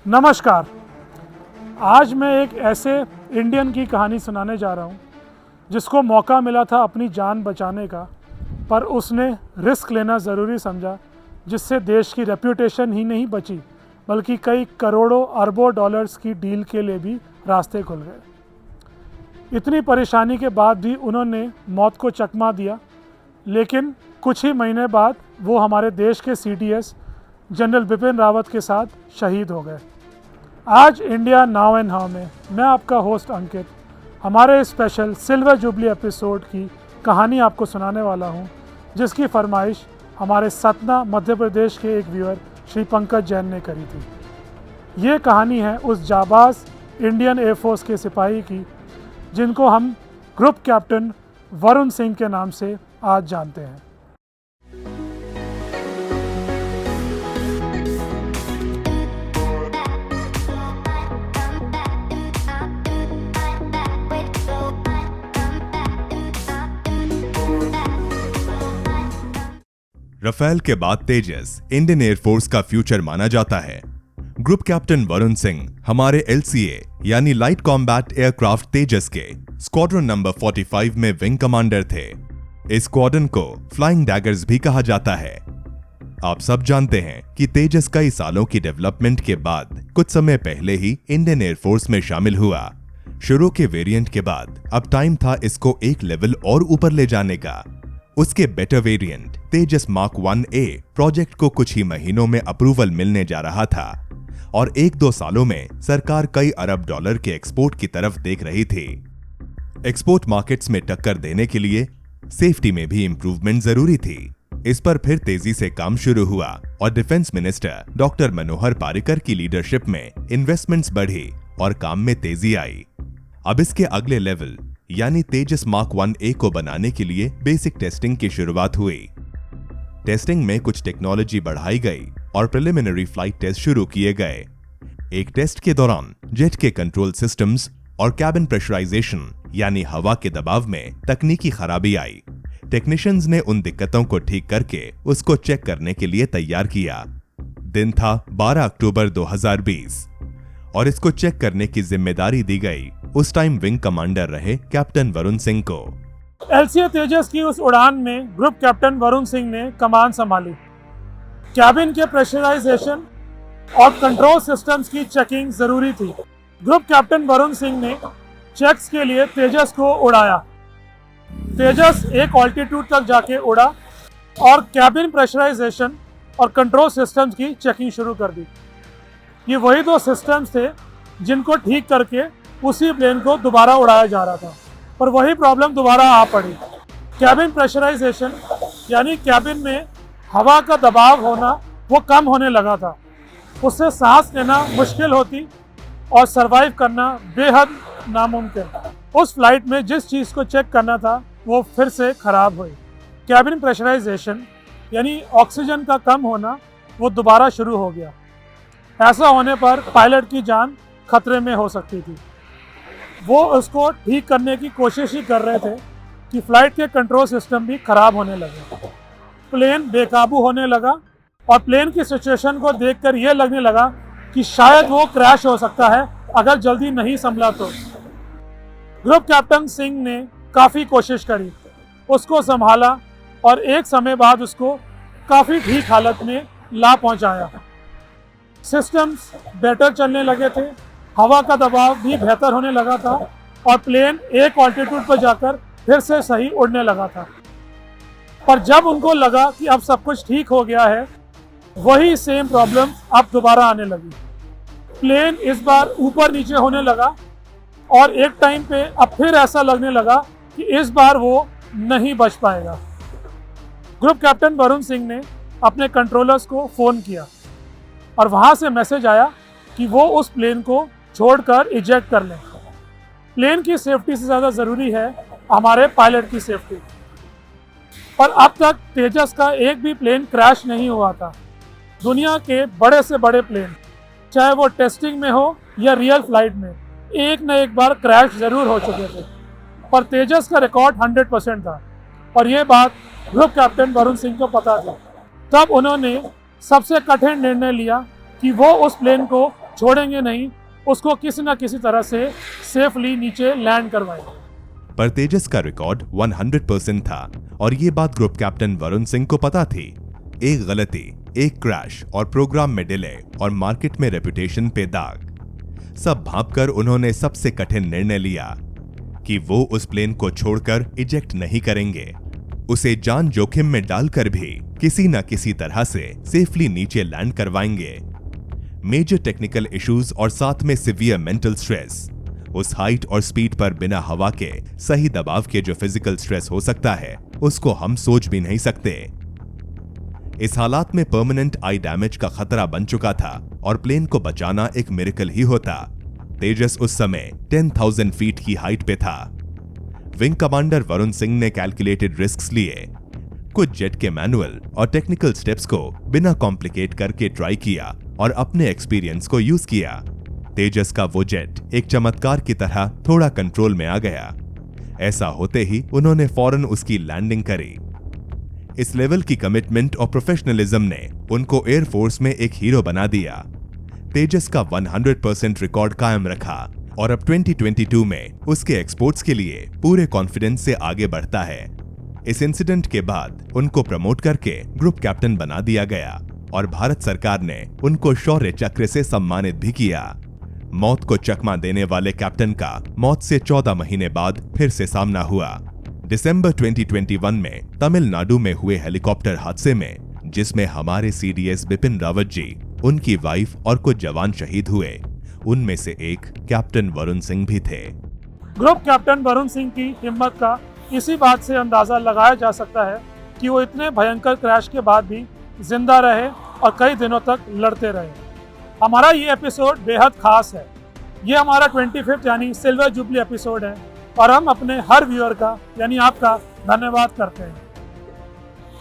नमस्कार। आज मैं एक ऐसे इंडियन की कहानी सुनाने जा रहा हूँ जिसको मौका मिला था अपनी जान बचाने का, पर उसने रिस्क लेना ज़रूरी समझा, जिससे देश की रेप्यूटेशन ही नहीं बची बल्कि कई करोड़ों अरबों डॉलर्स की डील के लिए भी रास्ते खुल गए। इतनी परेशानी के बाद भी उन्होंने मौत को चकमा दिया, लेकिन कुछ ही महीने बाद वो हमारे देश के CDS जनरल बिपिन रावत के साथ शहीद हो गए। आज इंडिया नाउ एंड हाउ में मैं आपका होस्ट अंकित हमारे स्पेशल सिल्वर जुबली एपिसोड की कहानी आपको सुनाने वाला हूं, जिसकी फरमाइश हमारे सतना मध्य प्रदेश के एक व्यूअर श्री पंकज जैन ने करी थी। ये कहानी है उस जाबाज इंडियन एयरफोर्स के सिपाही की जिनको हम ग्रुप कैप्टन वरुण सिंह के नाम से आज जानते हैं। राफेल के बाद तेजस इंडियन एयरफोर्स का फ्यूचर माना जाता है। ग्रुप कैप्टन वरुण सिंह हमारे LCA यानी लाइट कॉम्बैट एयरक्राफ्ट तेजस के स्क्वाड्रन नंबर 45 में विंग कमांडर थे। इस स्क्वाड्रन को फ्लाइंग डैगर्स भी कहा जाता है। आप सब जानते हैं कि तेजस कई सालों की डेवलपमेंट के बाद कुछ समय पहले ही इंडियन एयरफोर्स में शामिल हुआ। शुरू के वेरिएंट के बाद अब टाइम था इसको एक लेवल और ऊपर ले जाने का। उसके बेटर वेरिएंट तेजस मार्क 1A प्रोजेक्ट को कुछ ही महीनों में अप्रूवल मिलने जा रहा था और 1-2 सालों में सरकार कई अरब डॉलर के एक्सपोर्ट की तरफ देख रही थी। एक्सपोर्ट मार्केट्स में टक्कर देने के लिए सेफ्टी में भी इंप्रूवमेंट जरूरी थी। इस पर फिर तेजी से काम शुरू हुआ और डिफेंस मिनिस्टर डॉक्टर मनोहर पारिकर की लीडरशिप में इन्वेस्टमेंट्स बढ़ी और काम में तेजी आई। अब इसके अगले लेवल यानी तेजस मार्क 1A को बनाने के लिए बेसिक टेस्टिंग की शुरुआत हुई। टेस्टिंग में कुछ टेक्नोलॉजी बढ़ाई गई और प्रिलिमिनरी फ्लाइट टेस्ट शुरू किए गए। एक टेस्ट के दौरान जेट के कंट्रोल सिस्टम्स और कैबिन प्रेशराइजेशन यानी हवा के दबाव में तकनीकी खराबी आई। टेक्नीशियंस ने उन दिक्कतों को ठीक करके उसको चेक करने के लिए तैयार किया। दिन था 12 अक्टूबर 2020 और इसको चेक करने की जिम्मेदारी दी गई उस टाइम विंग कमांडर रहे कैप्टन वरुण सिंह को। LCA तेजस की उस उड़ान में ग्रुप कैप्टन वरुण सिंह ने कमान संभाली। कैबिन के प्रेशराइजेशन और कंट्रोल सिस्टम्स की चेकिंग जरूरी थी। ग्रुप कैप्टन वरुण सिंह ने चेक्स के लिए तेजस को उड़ाया। तेजस एक ऑल्टीट्यूड तक जाके उड़ा और कैबिन प्रेशराइजेशन और कंट्रोल सिस्टम्स की चेकिंग शुरू कर दी। ये वही 2 सिस्टम्स थे जिनको ठीक करके उसी प्लेन को दोबारा उड़ाया जा रहा था, पर वही प्रॉब्लम दोबारा आ पड़ी। कैबिन प्रेशराइजेशन यानी कैबिन में हवा का दबाव होना वो कम होने लगा था। उससे सांस लेना मुश्किल होती और सरवाइव करना बेहद नामुमकिन। उस फ्लाइट में जिस चीज़ को चेक करना था वो फिर से खराब हुई। कैबिन प्रेशराइजेशन यानी ऑक्सीजन का कम होना वो दोबारा शुरू हो गया। ऐसा होने पर पायलट की जान खतरे में हो सकती थी। वो उसको ठीक करने की कोशिश ही कर रहे थे कि फ्लाइट के कंट्रोल सिस्टम भी खराब होने लगे। प्लेन बेकाबू होने लगा और प्लेन की सिचुएशन को देखकर यह लगने लगा कि शायद वो क्रैश हो सकता है अगर जल्दी नहीं संभला तो। ग्रुप कैप्टन सिंह ने काफ़ी कोशिश करी, उसको संभाला और एक समय बाद उसको काफ़ी ठीक हालत में ला पहुंचाया। सिस्टम्स बेटर चलने लगे थे, हवा का दबाव भी बेहतर होने लगा था और प्लेन एक ऑल्टीट्यूड पर जाकर फिर से सही उड़ने लगा था। पर जब उनको लगा कि अब सब कुछ ठीक हो गया है, वही सेम प्रॉब्लम अब दोबारा आने लगी। प्लेन इस बार ऊपर नीचे होने लगा और एक टाइम पे अब फिर ऐसा लगने लगा कि इस बार वो नहीं बच पाएगा। ग्रुप कैप्टन वरुण सिंह ने अपने कंट्रोलर्स को फ़ोन किया और वहाँ से मैसेज आया कि वो उस प्लेन को छोड़कर इजेक्ट कर लें। प्लेन की सेफ्टी से ज़्यादा ज़रूरी है हमारे पायलट की सेफ्टी। पर अब तक तेजस का एक भी प्लेन क्रैश नहीं हुआ था। दुनिया के बड़े से बड़े प्लेन, चाहे वो टेस्टिंग में हो या रियल फ्लाइट में, एक न एक बार क्रैश ज़रूर हो चुके थे, पर तेजस का रिकॉर्ड 100% था और ये बात ग्रुप कैप्टन वरुण सिंह को पता थी। तब उन्होंने सबसे कठिन निर्णय लिया कि वो उस प्लेन को छोड़ेंगे नहीं, उसको किसी न किसी तरह से सेफली नीचे लैंड करवाएंगे। पर तेजस का रिकॉर्ड 100% था और ये बात ग्रुप कैप्टन वरुण सिंह को पता थी। एक गलती, एक क्रैश और प्रोग्राम में डिले और मार्केट में रेपुटेशन पे दाग, सब भांपकर उन्होंने सबसे कठिन निर्णय लिया कि वो उस प्लेन को छोड़कर इजेक्ट नहीं करेंगे। उसे जान जोखिम में डालकर भी किसी न किसी तरह से सेफली नीचे लैंड करवाएंगे। मेजर टेक्निकल इश्यूज और साथ में सिवियर मेंटल स्ट्रेस, उस हाइट और स्पीड पर बिना हवा के सही दबाव के जो फिजिकल स्ट्रेस हो सकता है, उसको हम सोच भी नहीं सकते। इस हालात में परमानेंट आई डैमेज का खतरा बन चुका था और प्लेन को बचाना एक मिरेकल ही होता। तेजस उस समय 10,000 फीट की हाइट पे था। विंग कमांडर वरुण सिंह ने कैलकुलेटेड रिस्क्स लिए, कुछ जेट के मैनुअल और टेक्निकल स्टेप्स को बिना कॉम्प्लिकेट करके ट्राई किया और अपने एक्सपीरियंस को यूज किया। तेजस का वो जेट एक चमत्कार की तरह थोड़ा कंट्रोल में आ गया। ऐसा होते ही उन्होंने फौरन उसकी लैंडिंग करी। इस लेवल की कमिटमेंट और प्रोफेशनलिज्म ने उनको एयरफोर्स में एक हीरो बना दिया। तेजस का 100% रिकॉर्ड कायम रखा और अब 2022 में उसके एक्सपोर्ट्स के लिए पूरे कॉन्फिडेंस से आगे बढ़ता है। इस इंसिडेंट के बाद उनको प्रमोट करके ग्रुप कैप्टन बना दिया गया और भारत सरकार ने उनको शौर्य चक्र से सम्मानित भी किया। मौत को चकमा देने वाले कैप्टन का मौत से 14 महीने बाद फिर से सामना हुआ। दिसंबर 2021 में तमिलनाडु में हुए हेलीकॉप्टर हादसे में, जिसमें हमारे सीडीएस बिपिन रावत जी, उनकी वाइफ और कुछ जवान शहीद हुए। उनमें से एक कैप्टन वरुण सिंह भी थे। ग्रुप कैप्टन वरुण सिंह की हिम्मत का इसी बात से अंदाजा लगाया जा सकता है कि वो इतने भयंकर क्रैश के बाद भी जिंदा रहे और कई दिनों तक लड़ते रहे। हमारा ये एपिसोड बेहद खास है। ये हमारा 25th यानी सिल्वर जुबली एपिसोड है और हम अपने हर व्यूअर का यानी आपका धन्यवाद करते हैं।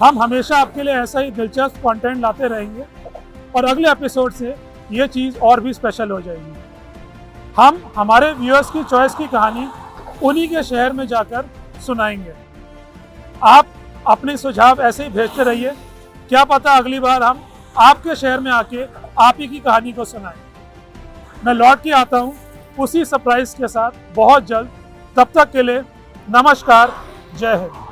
हम हमेशा आपके लिए ऐसा ही दिलचस्प कंटेंट लाते रहेंगे और अगले एपिसोड से ये चीज़ और भी स्पेशल हो जाएगी। हम हमारे व्यूअर्स की चॉइस की कहानी उन्हीं के शहर में जाकर सुनाएंगे। आप अपने सुझाव ऐसे ही भेजते रहिए, क्या पता अगली बार हम आपके शहर में आके आप ही की कहानी को सुनाएं। मैं लौट के आता हूँ उसी सरप्राइज के साथ बहुत जल्द। तब तक के लिए नमस्कार, जय हिंद।